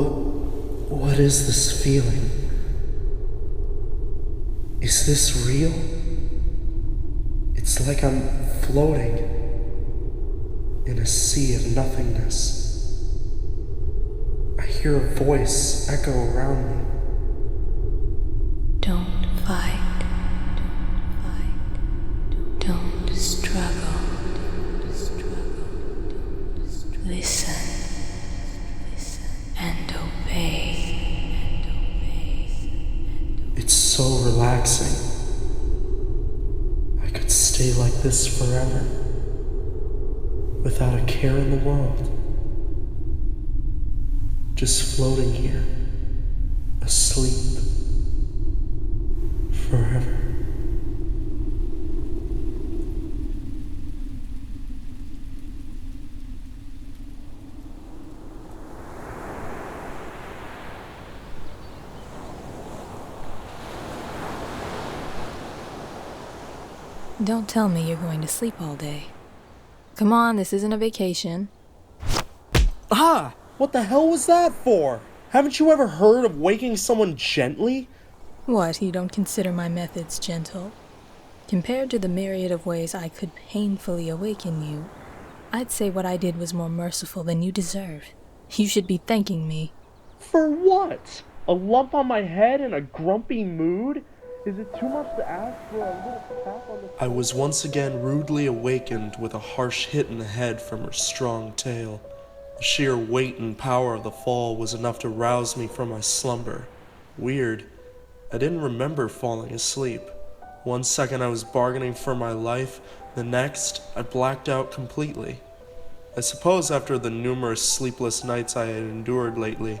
What is this feeling? Is this real? It's like I'm floating in a sea of nothingness. I hear a voice echo around me. Don't fight. Don't struggle. Listen and obey. It's so relaxing. I could stay like this forever, without a care in the world. Just floating here, asleep, forever. Don't tell me you're going to sleep all day. Come on, this isn't a vacation. Ah! What the hell was that for? Haven't you ever heard of waking someone gently? What, you don't consider my methods gentle? Compared to the myriad of ways I could painfully awaken you, I'd say what I did was more merciful than you deserve. You should be thanking me. For what? A lump on my head and a grumpy mood? Is it too much to ask for a little tap on the... I was once again rudely awakened with a harsh hit in the head from her strong tail. The sheer weight and power of the fall was enough to rouse me from my slumber. Weird. I didn't remember falling asleep. 1 second I was bargaining for my life, the next I blacked out completely. I suppose after the numerous sleepless nights I had endured lately,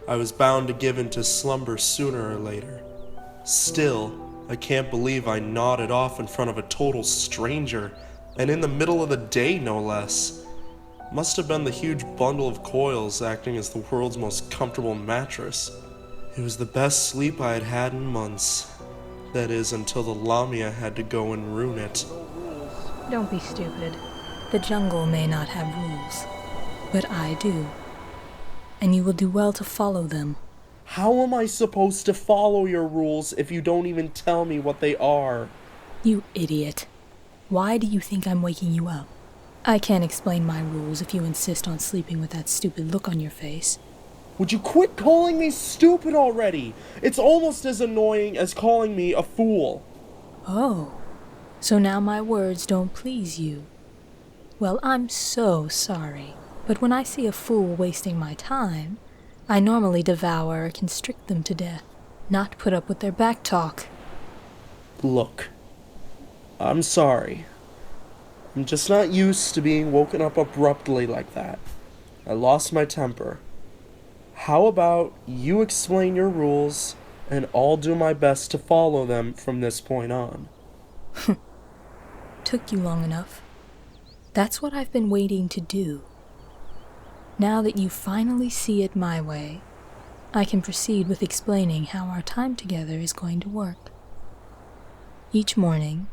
I was bound to give in to slumber sooner or later. Still, I can't believe I nodded off in front of a total stranger, and in the middle of the day no less. Must have been the huge bundle of coils acting as the world's most comfortable mattress. It was the best sleep I had had in months. That is, until the Lamia had to go and ruin it. Don't be stupid. The jungle may not have rules, but I do. And you will do well to follow them. How am I supposed to follow your rules if you don't even tell me what they are? You idiot. Why do you think I'm waking you up? I can't explain my rules if you insist on sleeping with that stupid look on your face. Would you quit calling me stupid already? It's almost as annoying as calling me a fool. Oh, so now my words don't please you. Well, I'm so sorry, but when I see a fool wasting my time, I normally devour or constrict them to death, not put up with their back talk. Look, I'm sorry. I'm just not used to being woken up abruptly like that. I lost my temper. How about you explain your rules, and I'll do my best to follow them from this point on. Took you long enough. That's what I've been waiting to do. Now that you finally see it my way, I can proceed with explaining how our time together is going to work. Each morning,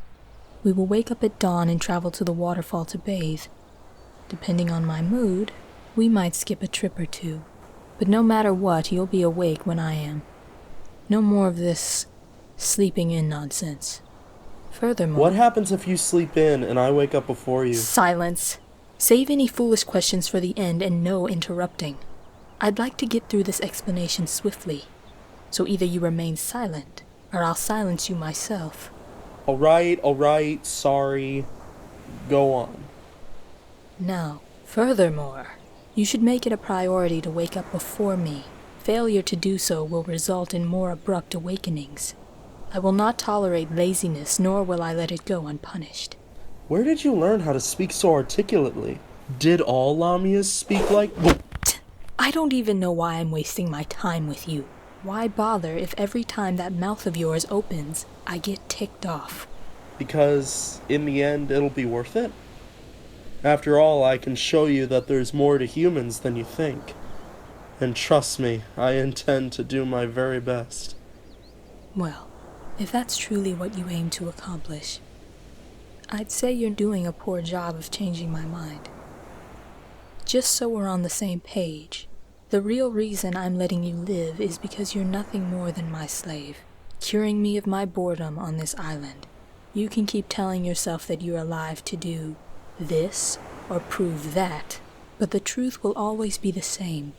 we will wake up at dawn and travel to the waterfall to bathe. Depending on my mood, we might skip a trip or two. But no matter what, you'll be awake when I am. No more of this sleeping in nonsense. Furthermore... What happens if you sleep in and I wake up before you? Silence. Save any foolish questions for the end and no interrupting. I'd like to get through this explanation swiftly. So either you remain silent, or I'll silence you myself. Alright, sorry. Go on. Now, furthermore, you should make it a priority to wake up before me. Failure to do so will result in more abrupt awakenings. I will not tolerate laziness, nor will I let it go unpunished. Where did you learn how to speak so articulately? Did all Lamias speak like... I don't even know why I'm wasting my time with you. Why bother if every time that mouth of yours opens, I get ticked off? Because, in the end, it'll be worth it. After all, I can show you that there's more to humans than you think. And trust me, I intend to do my very best. Well, if that's truly what you aim to accomplish, I'd say you're doing a poor job of changing my mind. Just so we're on the same page, The real reason I'm letting you live is because you're nothing more than my slave, curing me of my boredom on this island. You can keep telling yourself that you're alive to do this or prove that, but the truth will always be the same.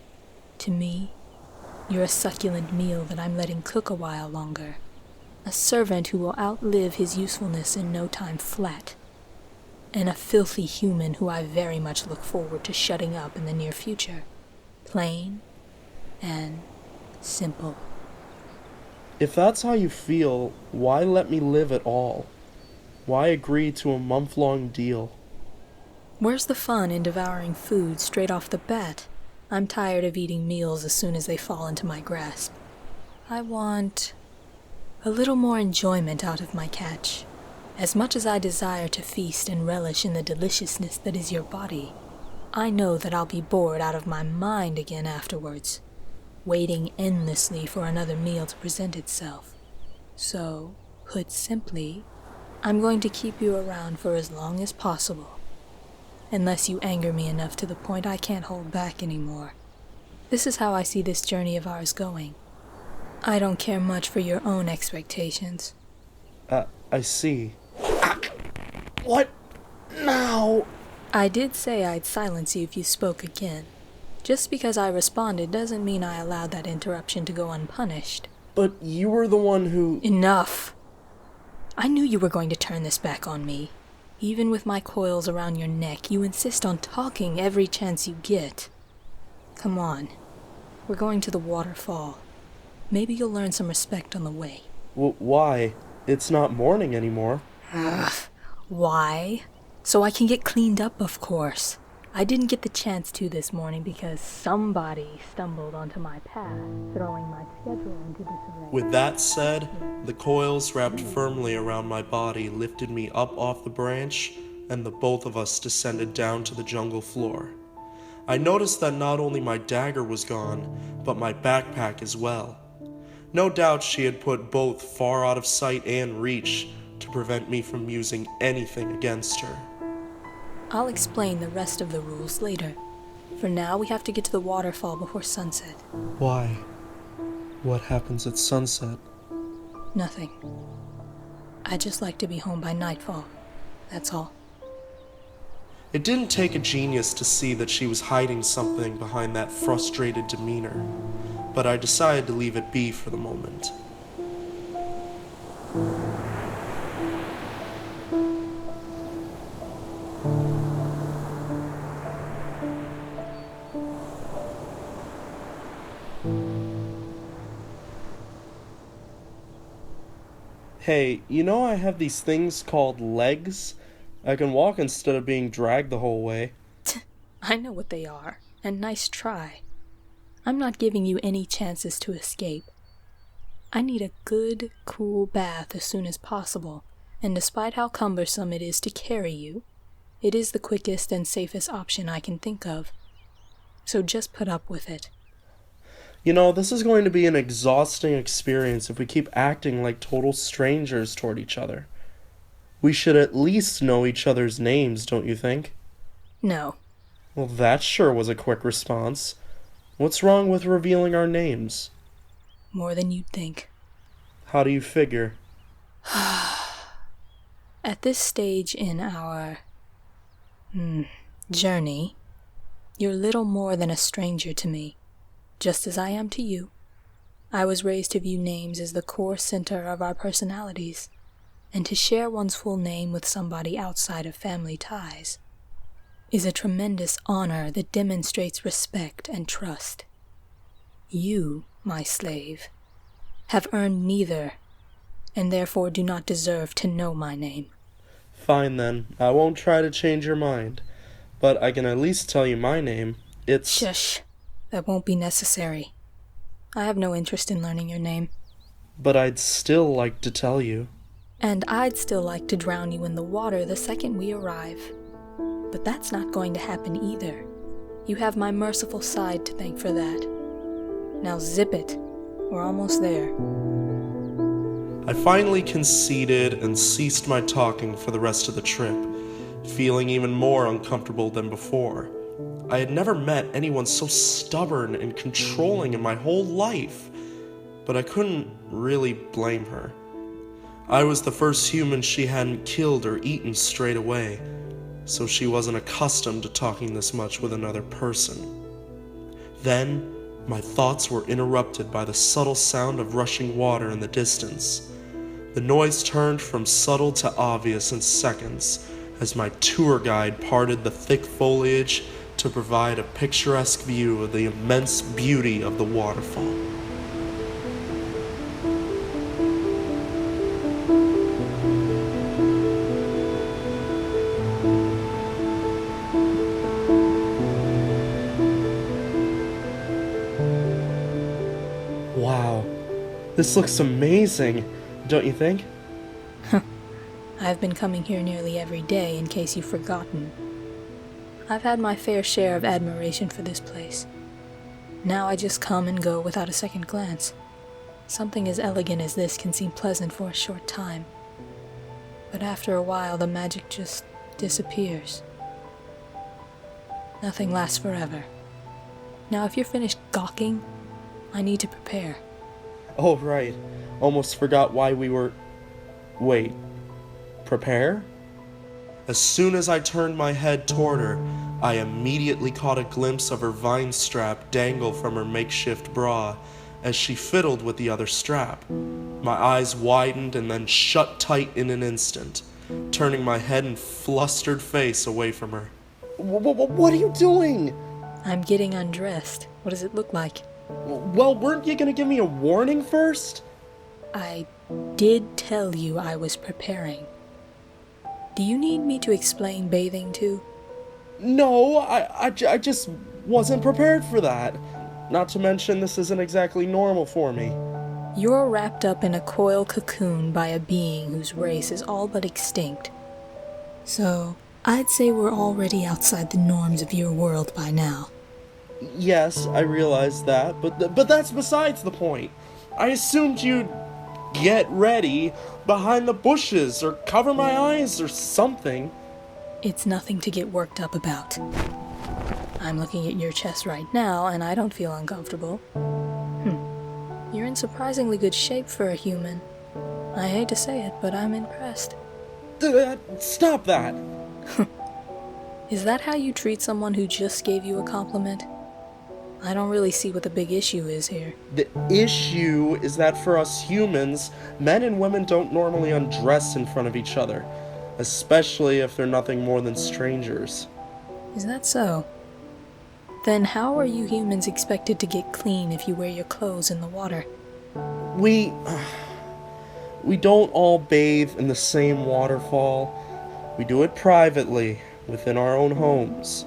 To me, you're a succulent meal that I'm letting cook a while longer. A servant who will outlive his usefulness in no time flat. And a filthy human who I very much look forward to shutting up in the near future. Plain and simple. If that's how you feel, why let me live at all? Why agree to a month-long deal? Where's the fun in devouring food straight off the bat? I'm tired of eating meals as soon as they fall into my grasp. I want a little more enjoyment out of my catch. As much as I desire to feast and relish in the deliciousness that is your body, I know that I'll be bored out of my mind again afterwards, waiting endlessly for another meal to present itself. So, put simply, I'm going to keep you around for as long as possible, unless you anger me enough to the point I can't hold back anymore. This is how I see this journey of ours going. I don't care much for your own expectations. I see. What now? I did say I'd silence you if you spoke again. Just because I responded doesn't mean I allowed that interruption to go unpunished. But you were the one who... Enough! I knew you were going to turn this back on me. Even with my coils around your neck, you insist on talking every chance you get. Come on. We're going to the waterfall. Maybe you'll learn some respect on the way. Why? It's not morning anymore. Ugh. Why? So I can get cleaned up, of course. I didn't get the chance to this morning because somebody stumbled onto my path, throwing my schedule into disarray. With that said, the coils wrapped firmly around my body lifted me up off the branch, and the both of us descended down to the jungle floor. I noticed that not only my dagger was gone, but my backpack as well. No doubt she had put both far out of sight and reach to prevent me from using anything against her. I'll explain the rest of the rules later. For now, we have to get to the waterfall before sunset. Why? What happens at sunset? Nothing. I'd just like to be home by nightfall. That's all. It didn't take a genius to see that she was hiding something behind that frustrated demeanor, but I decided to leave it be for the moment. Hey, you know I have these things called legs? I can walk instead of being dragged the whole way. I know what they are, and nice try. I'm not giving you any chances to escape. I need a good, cool bath as soon as possible, and despite how cumbersome it is to carry you, it is the quickest and safest option I can think of. So just put up with it. You know, this is going to be an exhausting experience if we keep acting like total strangers toward each other. We should at least know each other's names, don't you think? No. Well, that sure was a quick response. What's wrong with revealing our names? More than you'd think. How do you figure? At this stage in our journey, you're little more than a stranger to me, just as I am to you. I was raised to view names as the core center of our personalities, and to share one's full name with somebody outside of family ties is a tremendous honor that demonstrates respect and trust. You, my slave, have earned neither, and therefore do not deserve to know my name. Fine then, I won't try to change your mind, but I can at least tell you my name. It's... Shush, that won't be necessary. I have no interest in learning your name. But I'd still like to tell you. And I'd still like to drown you in the water the second we arrive. But that's not going to happen either. You have my merciful side to thank for that. Now zip it. We're almost there. I finally conceded and ceased my talking for the rest of the trip, feeling even more uncomfortable than before. I had never met anyone so stubborn and controlling in my whole life, but I couldn't really blame her. I was the first human she hadn't killed or eaten straight away, so she wasn't accustomed to talking this much with another person. Then, my thoughts were interrupted by the subtle sound of rushing water in the distance. The noise turned from subtle to obvious in seconds as my tour guide parted the thick foliage to provide a picturesque view of the immense beauty of the waterfall. Wow, this looks amazing, don't you think? I've been coming here nearly every day, in case you've forgotten. I've had my fair share of admiration for this place. Now I just come and go without a second glance. Something as elegant as this can seem pleasant for a short time, but after a while the magic just disappears. Nothing lasts forever. Now if you're finished gawking, I need to prepare. Oh, right. Almost forgot why we were... Wait. Prepare? As soon as I turned my head toward her, I immediately caught a glimpse of her vine strap dangle from her makeshift bra as she fiddled with the other strap. My eyes widened and then shut tight in an instant, turning my head and flustered face away from her. What are you doing? I'm getting undressed. What does it look like? Well, weren't you gonna give me a warning first? I did tell you I was preparing. Do you need me to explain bathing too? No, I just wasn't prepared for that. Not to mention this isn't exactly normal for me. You're wrapped up in a coil cocoon by a being whose race is all but extinct. So, I'd say we're already outside the norms of your world by now. Yes, I realize that, but that's besides the point. I assumed you'd get ready behind the bushes or cover my eyes or something. It's nothing to get worked up about. I'm looking at your chest right now, and I don't feel uncomfortable. You're in surprisingly good shape for a human. I hate to say it, but I'm impressed. Stop that! Is that how you treat someone who just gave you a compliment? I don't really see what the big issue is here. The issue is that for us humans, men and women don't normally undress in front of each other, especially if they're nothing more than strangers. Is that so? Then how are you humans expected to get clean if you wear your clothes in the water? We don't all bathe in the same waterfall. We do it privately, within our own homes.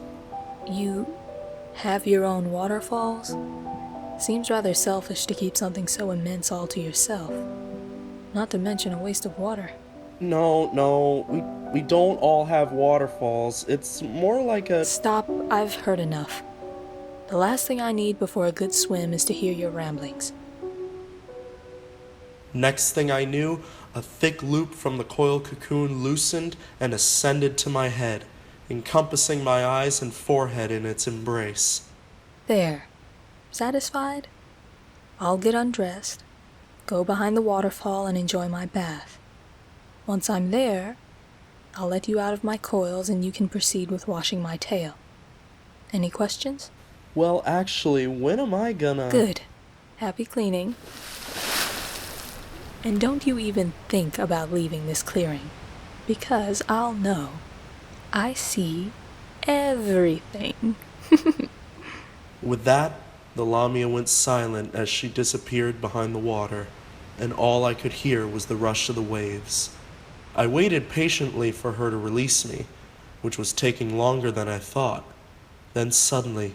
You have your own waterfalls? Seems rather selfish to keep something so immense all to yourself. Not to mention a waste of water. No, we don't all have waterfalls. It's more like a... Stop, I've heard enough. The last thing I need before a good swim is to hear your ramblings. Next thing I knew, a thick loop from the coil cocoon loosened and ascended to my head, encompassing my eyes and forehead in its embrace. There. Satisfied? I'll get undressed, go behind the waterfall and enjoy my bath. Once I'm there, I'll let you out of my coils and you can proceed with washing my tail. Any questions? Well, actually, when am I gonna... Good. Happy cleaning. And don't you even think about leaving this clearing, because I'll know. I see everything. With that, the Lamia went silent as she disappeared behind the water, and all I could hear was the rush of the waves. I waited patiently for her to release me, which was taking longer than I thought. Then suddenly,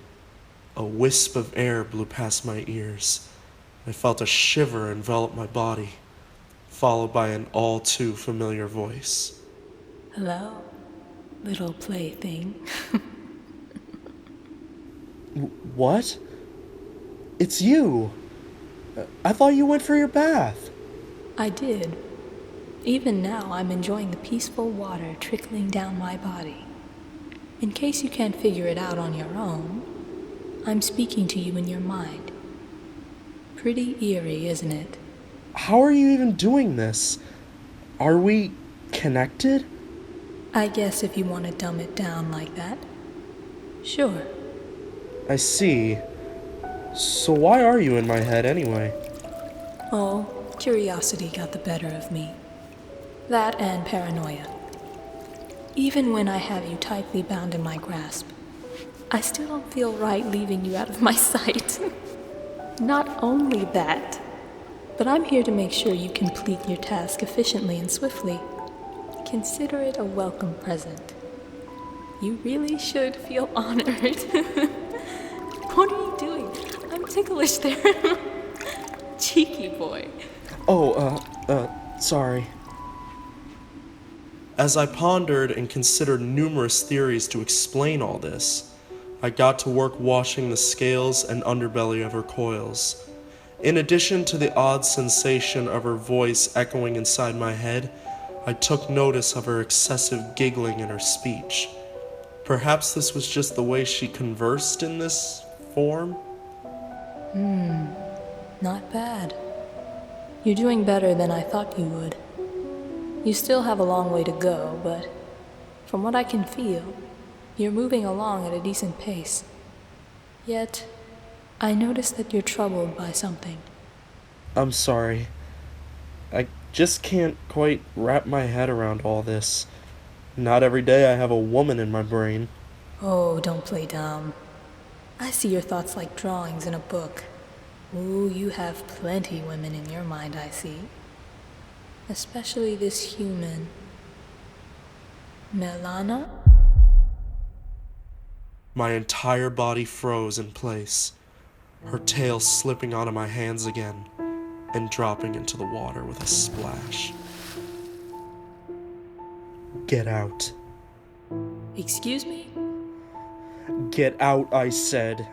a wisp of air blew past my ears. I felt a shiver envelop my body, followed by an all too familiar voice. Hello, little plaything. What? It's you. I thought you went for your bath. I did. Even now, I'm enjoying the peaceful water trickling down my body. In case you can't figure it out on your own, I'm speaking to you in your mind. Pretty eerie, isn't it? How are you even doing this? Are we connected? I guess if you want to dumb it down like that. Sure. I see. So why are you in my head anyway? Oh, curiosity got the better of me. That and paranoia. Even when I have you tightly bound in my grasp, I still don't feel right leaving you out of my sight. Not only that, but I'm here to make sure you complete your task efficiently and swiftly. Consider it a welcome present. You really should feel honored. What are you doing? I'm ticklish there. Cheeky boy. Sorry. As I pondered and considered numerous theories to explain all this, I got to work washing the scales and underbelly of her coils. In addition to the odd sensation of her voice echoing inside my head, I took notice of her excessive giggling in her speech. Perhaps this was just the way she conversed in this form? Not bad. You're doing better than I thought you would. You still have a long way to go, but from what I can feel, you're moving along at a decent pace. Yet, I notice that you're troubled by something. I'm sorry. I just can't quite wrap my head around all this. Not every day I have a woman in my brain. Oh, don't play dumb. I see your thoughts like drawings in a book. Ooh, you have plenty women in your mind, I see. Especially this human. Melana? My entire body froze in place, her tail slipping onto my hands again and dropping into the water with a splash. Get out. Excuse me? Get out, I said.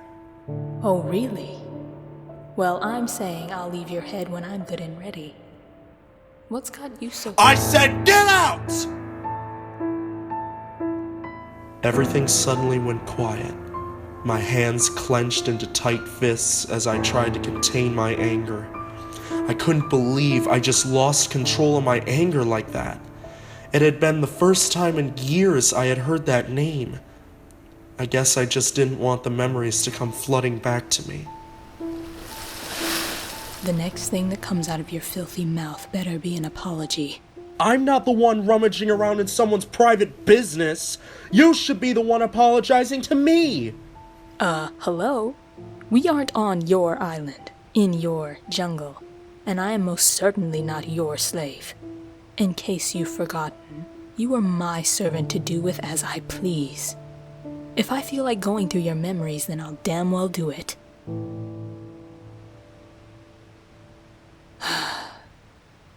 Oh, really? Well, I'm saying I'll leave your head when I'm good and ready. What's got you so... I said get out! Everything suddenly went quiet. My hands clenched into tight fists as I tried to contain my anger. I couldn't believe I just lost control of my anger like that. It had been the first time in years I had heard that name. I guess I just didn't want the memories to come flooding back to me. The next thing that comes out of your filthy mouth better be an apology. I'm not the one rummaging around in someone's private business. You should be the one apologizing to me. Hello? We aren't on your island, in your jungle, and I am most certainly not your slave. In case you've forgotten, you are my servant to do with as I please. If I feel like going through your memories, then I'll damn well do it.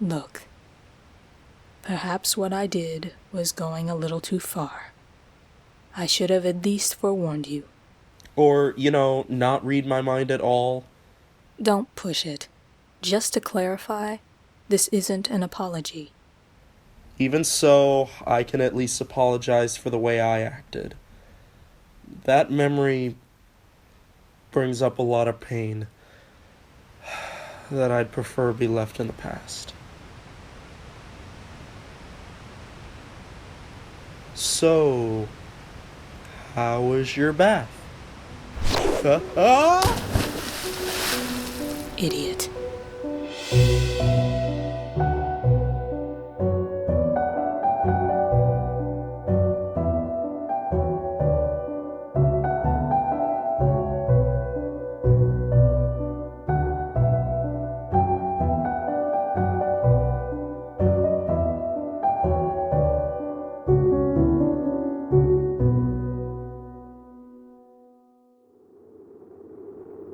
Look, perhaps what I did was going a little too far. I should have at least forewarned you. Or, not read my mind at all. Don't push it. Just to clarify, this isn't an apology. Even so, I can at least apologize for the way I acted. That memory brings up a lot of pain that I'd prefer be left in the past. So, how was your bath? Idiot.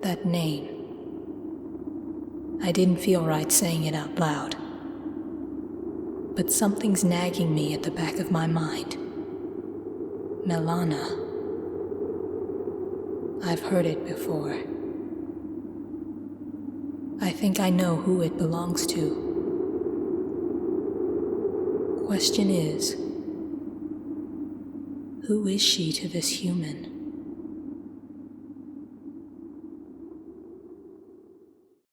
That name. I didn't feel right saying it out loud. But something's nagging me at the back of my mind. Melana. I've heard it before. I think I know who it belongs to. Question is, Who is she to this human?